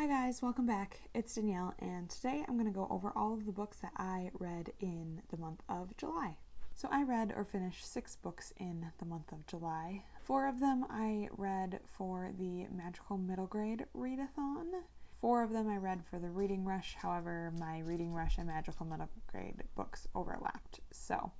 guys, welcome back. It's Danielle, and today I'm going to go over all of the books that I read in the month of July. So I read or finished 6 books in the month of July. 4 of them I read for the Magical Middle Grade Readathon. 4 of them I read for the Reading Rush, however, my Reading Rush and Magical Middle Grade books overlapped. So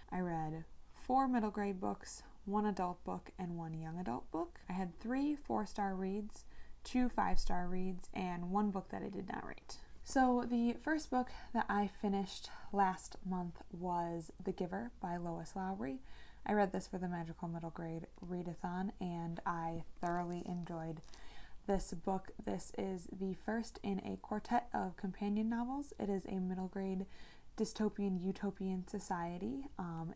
I read 4 middle grade books, 1 adult book, and 1 young adult book. I had 3 4-star reads, 2 5-star reads, and 1 book that I did not rate. So the first book that I finished last month was The Giver by Lois Lowry. I read this for the Magical Middle Grade Readathon, and I thoroughly enjoyed this book. This is the first in a quartet of companion novels. It is a middle grade dystopian utopian society,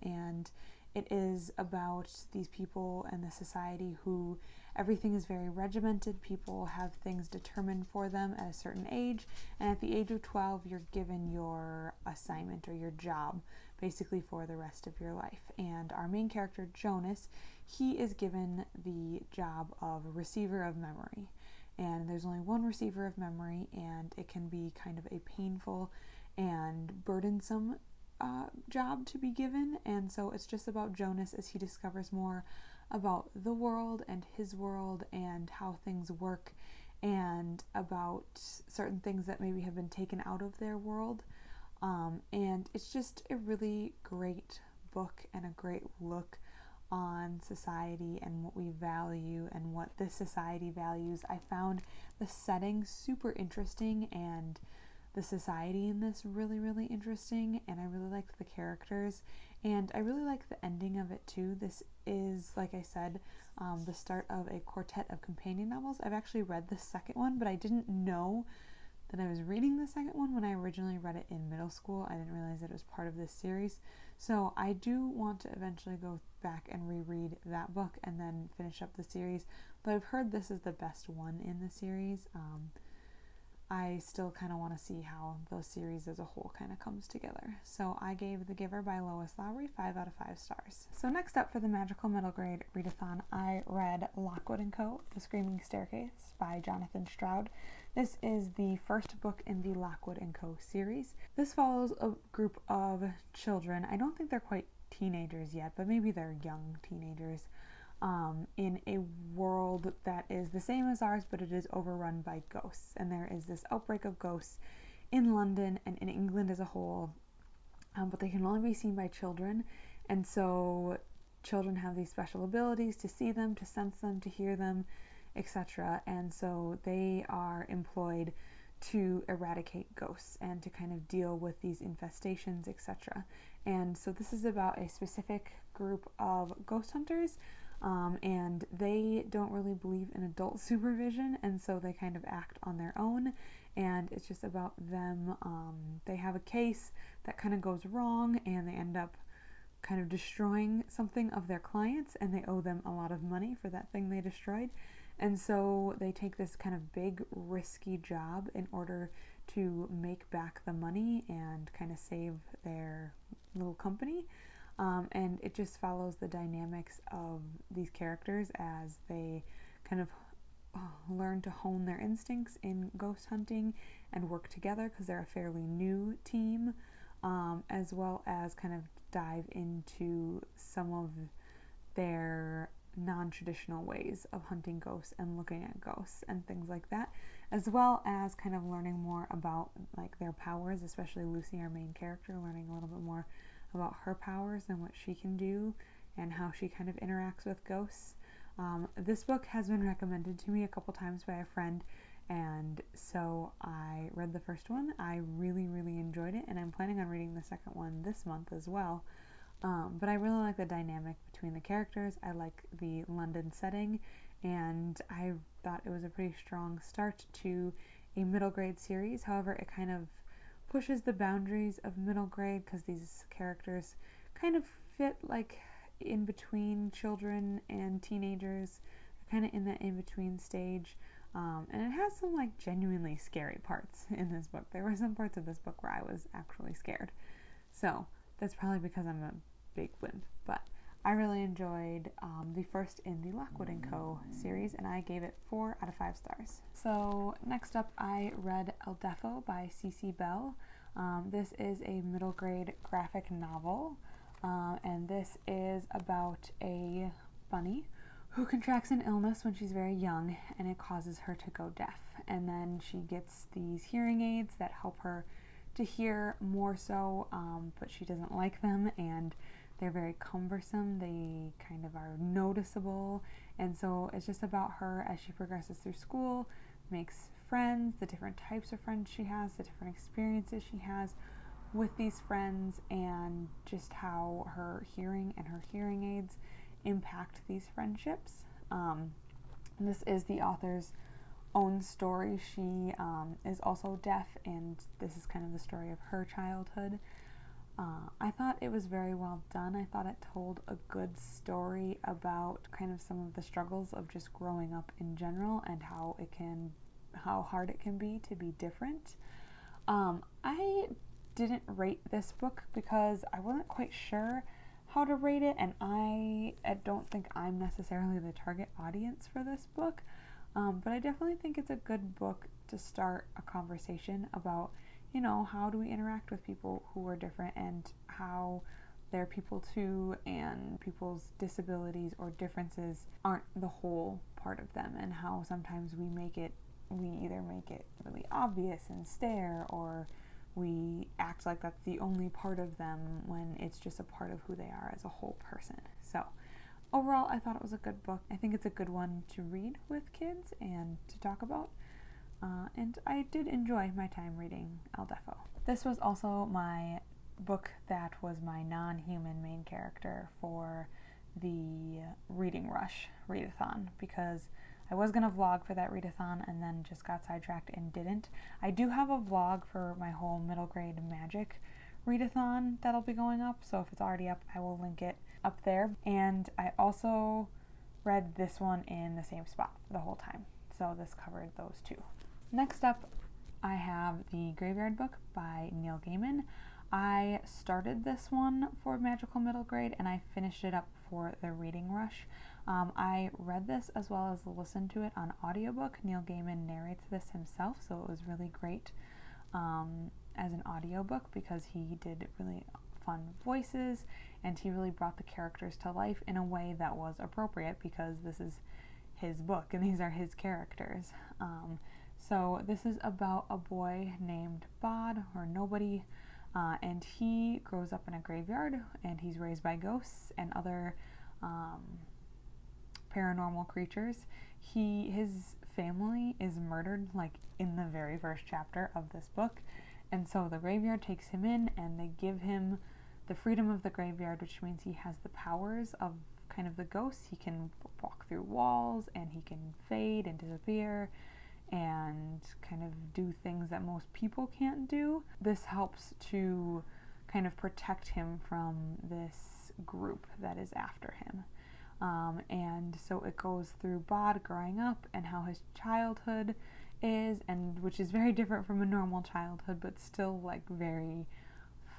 and it is about these people and the society who everything is very regimented. People have things determined for them at a certain age, and at the age of 12 you're given your assignment or your job basically for the rest of your life. And our main character, Jonas, he is given the job of receiver of memory, and there's only one receiver of memory, and it can be kind of a painful and burdensome job to be given. And so it's just about Jonas as he discovers more about the world and his world and how things work, and about certain things that maybe have been taken out of their world. And it's just a really great book and a great look on society and what we value and what this society values. I found the setting super interesting and the society in this really, really interesting, and I really liked the characters, and I really like the ending of it too. This is, like I said, the start of a quartet of companion novels. I've actually read the second one, but I didn't know that I was reading the second one when I originally read it in middle school. I didn't realize that it was part of this series. So I do want to eventually go back and reread that book and then finish up the series, but I've heard this is the best one in the series. I still kind of want to see how the series as a whole kind of comes together. So I gave The Giver by Lois Lowry 5 out of 5 stars. So next up for the Magical Middle Grade Readathon, I read Lockwood & Co. The Screaming Staircase by Jonathan Stroud. This is the first book in the Lockwood & Co. series. This follows a group of children. I don't think they're quite teenagers yet, but maybe they're young teenagers. In a world that is the same as ours, but it is overrun by ghosts. And there is this outbreak of ghosts in London and in England as a whole, but they can only be seen by children. And so children have these special abilities to see them, to sense them, to hear them, etc. And so they are employed to eradicate ghosts and to kind of deal with these infestations, etc. And so this is about a specific group of ghost hunters. And they don't really believe in adult supervision, and so they kind of act on their own, and it's just about them. They have a case that kind of goes wrong, and they end up kind of destroying something of their clients, and they owe them a lot of money for that thing they destroyed. And so they take this kind of big risky job in order to make back the money and kind of save their little company. And it just follows the dynamics of these characters as they kind of learn to hone their instincts in ghost hunting and work together because they're a fairly new team, as well as kind of dive into some of their non-traditional ways of hunting ghosts and looking at ghosts and things like that, as well as kind of learning more about like their powers, especially Lucy, our main character, learning a little bit more about her powers and what she can do and how she kind of interacts with ghosts. This book has been recommended to me a couple times by a friend, and so I read the first one. I really, really enjoyed it, and I'm planning on reading the second one this month as well. But I really like the dynamic between the characters. I like the London setting, and I thought it was a pretty strong start to a middle grade series. However, it kind of pushes the boundaries of middle grade because these characters kind of fit like in between children and teenagers. They're kind of in that in-between stage, and it has some like genuinely scary parts in this book. There were some parts of this book where I was actually scared, so that's probably because I'm a big wimp, but I really enjoyed the first in the Lockwood & Co. series, and I gave it 4 out of 5 stars. So next up, I read Deafo by Cece Bell. This is a middle grade graphic novel, and this is about a bunny who contracts an illness when she's very young, and it causes her to go deaf. And then she gets these hearing aids that help her to hear more so, but she doesn't like them, and they're very cumbersome. They kind of are noticeable, and so it's just about her as she progresses through school, makes friends, the different types of friends she has, the different experiences she has with these friends, and just how her hearing and her hearing aids impact these friendships. This is the author's own story. She is also deaf, and this is kind of the story of her childhood. I thought it was very well done. I thought it told a good story about kind of some of the struggles of just growing up in general, and how hard it can be to be different. I didn't rate this book because I wasn't quite sure how to rate it, and I don't think I'm necessarily the target audience for this book, but I definitely think it's a good book to start a conversation about, how do we interact with people who are different, and how they're people too, and people's disabilities or differences aren't the whole part of them, and how sometimes we either make it really obvious and stare, or we act like that's the only part of them when it's just a part of who they are as a whole person. So overall, I thought it was a good book. I think it's a good one to read with kids and to talk about. And I did enjoy my time reading Deafo. This was also my book that was my non-human main character for the Reading Rush readathon, because I was going to vlog for that readathon and then just got sidetracked and didn't. I do have a vlog for my whole middle grade magic readathon that'll be going up, so if it's already up, I will link it up there. And I also read this one in the same spot the whole time, so this covered those two. Next up, I have the Graveyard Book by Neil Gaiman. I started this one for magical middle grade, and I finished it up for the Reading Rush. I read this as well as listened to it on audiobook. Neil Gaiman narrates this himself, so it was really great as an audiobook because he did really fun voices, and he really brought the characters to life in a way that was appropriate because this is his book and these are his characters. So this is about a boy named Bod, or Nobody, and he grows up in a graveyard, and he's raised by ghosts and other paranormal creatures. His family is murdered in the very first chapter of this book, and so the graveyard takes him in, and they give him the freedom of the graveyard, which means he has the powers of kind of the ghosts. He can walk through walls, and he can fade and disappear and kind of do things that most people can't do. This helps to kind of protect him from this group that is after him. And so it goes through Bod growing up and how his childhood is, and which is very different from a normal childhood, but still very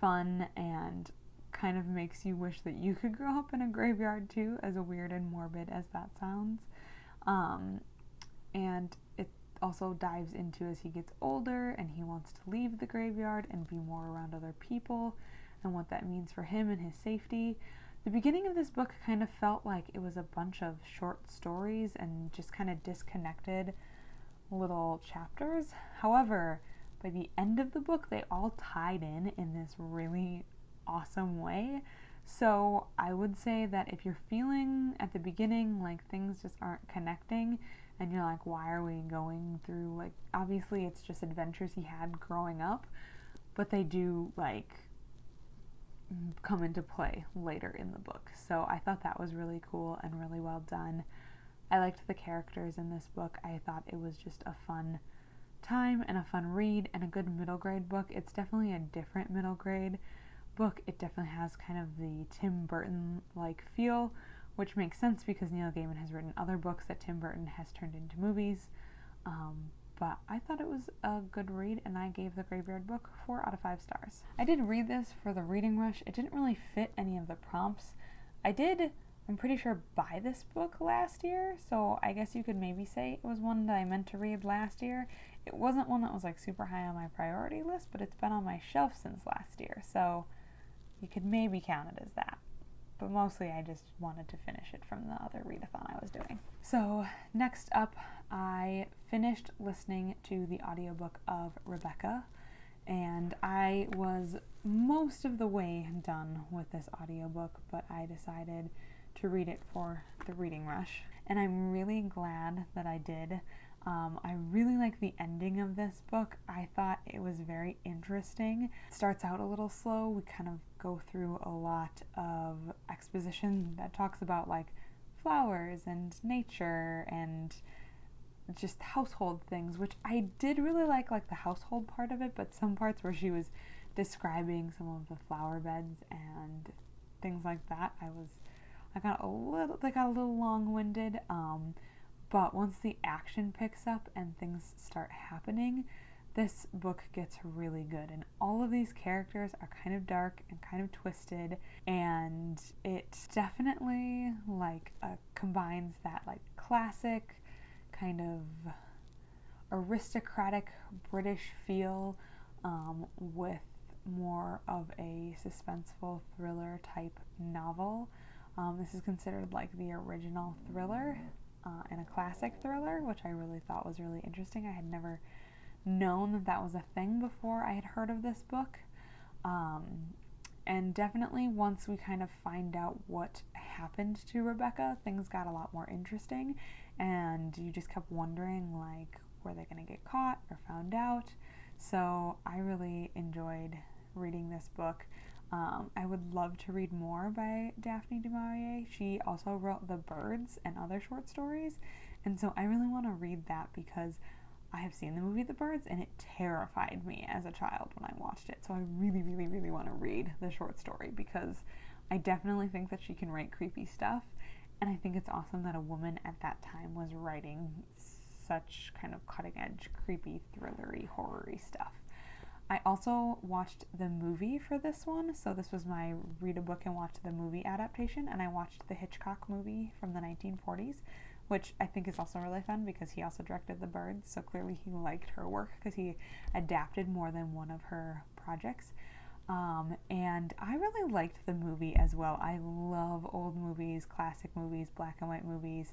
fun and kind of makes you wish that you could grow up in a graveyard too, as weird and morbid as that sounds. And it also dives into as he gets older and he wants to leave the graveyard and be more around other people and what that means for him and his safety. The beginning of this book kind of felt like it was a bunch of short stories and just kind of disconnected little chapters. However, by the end of the book, they all tied in this really awesome way. So I would say that if you're feeling at the beginning like things just aren't connecting and you're like, why are we going through, obviously it's just adventures he had growing up, but they do come into play later in the book. So I thought that was really cool and really well done. I liked the characters in this book. I thought it was just a fun time and a fun read and a good middle grade book. It's definitely a different middle grade book. It definitely has kind of the Tim Burton feel, which makes sense because Neil Gaiman has written other books that Tim Burton has turned into movies. But I thought it was a good read, and I gave the Graveyard Book 4 out of 5 stars. I did read this for the Reading Rush. It didn't really fit any of the prompts. I'm pretty sure, buy this book last year, so I guess you could maybe say it was one that I meant to read last year. It wasn't one that was like super high on my priority list, but it's been on my shelf since last year, so you could maybe count it as that. But mostly I just wanted to finish it from the other readathon I was doing. So next up, I finished listening to the audiobook of Rebecca, and I was most of the way done with this audiobook, but I decided to read it for the reading rush, and I'm really glad that I did. I really like the ending of this book. I thought it was very interesting. It starts out a little slow. We kind of go through a lot of exposition that talks about like flowers and nature and just household things, which I did really like the household part of it, but some parts where she was describing some of the flower beds and things like that, I got a little long-winded, but once the action picks up and things start happening, this book gets really good, and all of these characters are kind of dark and kind of twisted, and it definitely combines that like classic kind of aristocratic British feel with more of a suspenseful thriller type novel. This is considered like the original thriller and a classic thriller, which I really thought was really interesting. I had never known that was a thing before I had heard of this book. And definitely once we kind of find out what happened to Rebecca, things got a lot more interesting, and you just kept wondering, like, were they going to get caught or found out? So I really enjoyed reading this book. I would love to read more by Daphne du Maurier. She also wrote The Birds and other short stories, and so I really want to read that because I have seen the movie The Birds and it terrified me as a child when I watched it. So I really, really, really want to read the short story because I definitely think that she can write creepy stuff, and I think it's awesome that a woman at that time was writing such kind of cutting-edge, creepy, thrillery, horror-y stuff. I also watched the movie for this one, so this was my read a book and watch the movie adaptation, and I watched the Hitchcock movie from the 1940s, which I think is also really fun because he also directed The Birds, so clearly he liked her work because he adapted more than one of her projects. And I really liked the movie as well. I love old movies, classic movies, black and white movies,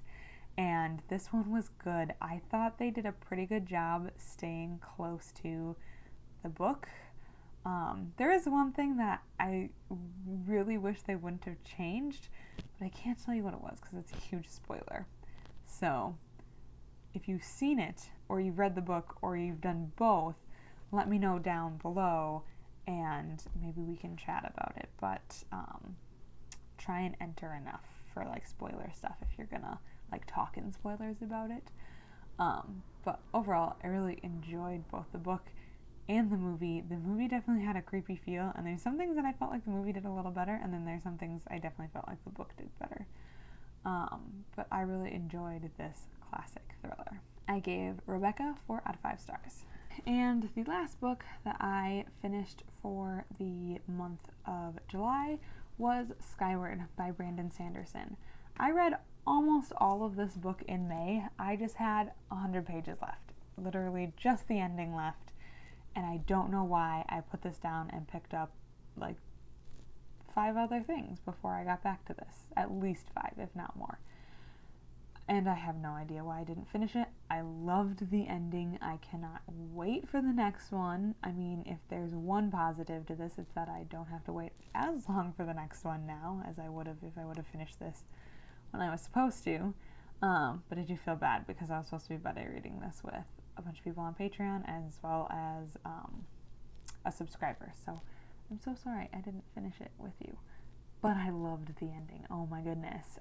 and this one was good. I thought they did a pretty good job staying close to the book. There is one thing that I really wish they wouldn't have changed, but I can't tell you what it was because it's a huge spoiler. So if you've seen it, or you've read the book, or you've done both, let me know down below and maybe we can chat about it. But try and enter enough for like spoiler stuff if you're gonna like talk in spoilers about it. But overall, I really enjoyed both the book and the movie. The movie definitely had a creepy feel, and there's some things that I felt like the movie did a little better, and then there's some things I definitely felt like the book did better. But I really enjoyed this classic thriller. I gave Rebecca 4 out of 5 stars. And the last book that I finished for the month of July was Skyward by Brandon Sanderson. I read almost all of this book in May. I just had 100 pages left, literally just the ending left. And I don't know why I put this down and picked up like 5 other things before I got back to this. At least 5, if not more. And I have no idea why I didn't finish it. I loved the ending. I cannot wait for the next one. I mean, if there's one positive to this, it's that I don't have to wait as long for the next one now as I would have if I would have finished this when I was supposed to. But I do feel bad because I was supposed to be buddy reading this with a bunch of people on Patreon as well as a subscriber. So I'm so sorry I didn't finish it with you. But I loved the ending. Oh my goodness.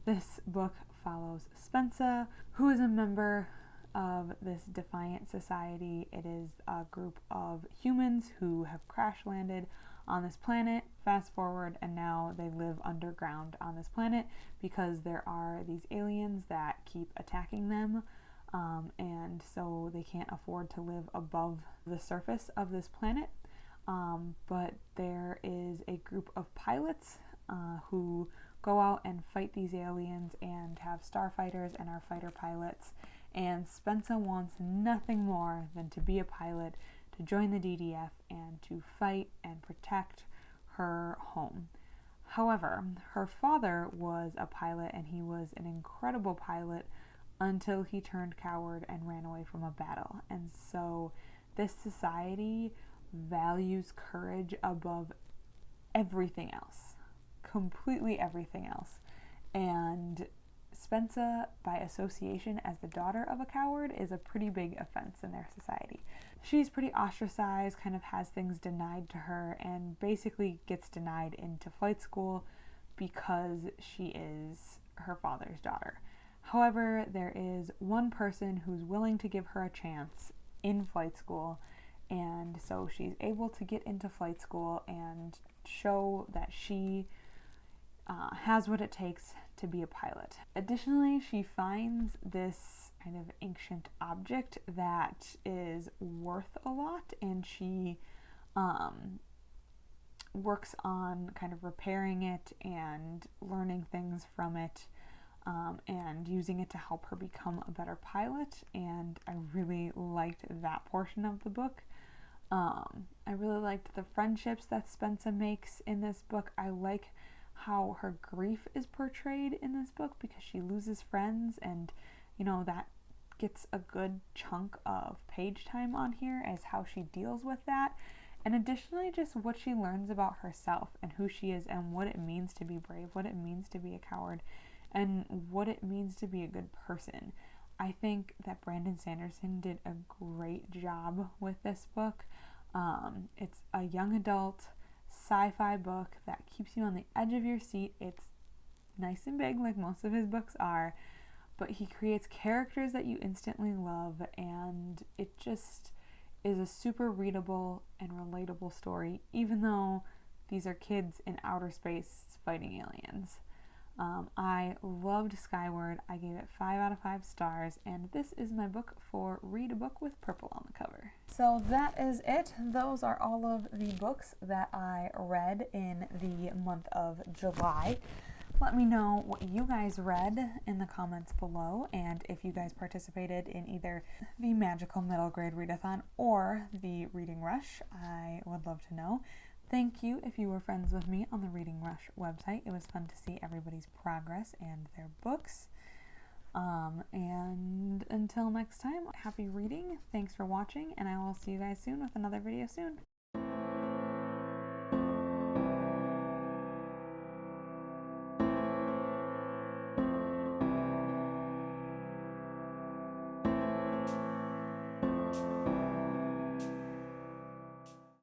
This book follows Spencer, who is a member of this defiant society. It is a group of humans who have crash landed on this planet. Fast forward, and now they live underground on this planet because there are these aliens that keep attacking them. And so they can't afford to live above the surface of this planet. But there is a group of pilots who go out and fight these aliens and have starfighters and our fighter pilots. And Spencer wants nothing more than to be a pilot, to join the DDF, and to fight and protect her home. However, her father was a pilot, and he was an incredible pilot until he turned coward and ran away from a battle. And so this society values courage above everything else, completely everything else. And Spencer, by association as the daughter of a coward, is a pretty big offense in their society. She's pretty ostracized, kind of has things denied to her, and basically gets denied into flight school because she is her father's daughter. However, there is one person who's willing to give her a chance in flight school, and so she's able to get into flight school and show that she has what it takes to be a pilot. Additionally, she finds this kind of ancient object that is worth a lot, and she works on kind of repairing it and learning things from it, and using it to help her become a better pilot. And I really liked that portion of the book. I really liked the friendships that Spencer makes in this book. I like how her grief is portrayed in this book, because she loses friends, and that gets a good chunk of page time on here as how she deals with that. And additionally, just what she learns about herself and who she is and what it means to be brave, what it means to be a coward, and what it means to be a good person. I think that Brandon Sanderson did a great job with this book. It's a young adult sci-fi book that keeps you on the edge of your seat. It's nice and big, like most of his books are, but he creates characters that you instantly love, and it just is a super readable and relatable story, even though these are kids in outer space fighting aliens. I loved Skyward. I gave it 5 out of 5 stars, and this is my book for Read a Book with Purple on the cover. So that is it. Those are all of the books that I read in the month of July. Let me know what you guys read in the comments below, and if you guys participated in either the Magical Middle Grade Readathon or the Reading Rush. I would love to know. Thank you if you were friends with me on the Reading Rush website. It was fun to see everybody's progress and their books. And until next time, happy reading. Thanks for watching, and I will see you guys soon with another video soon.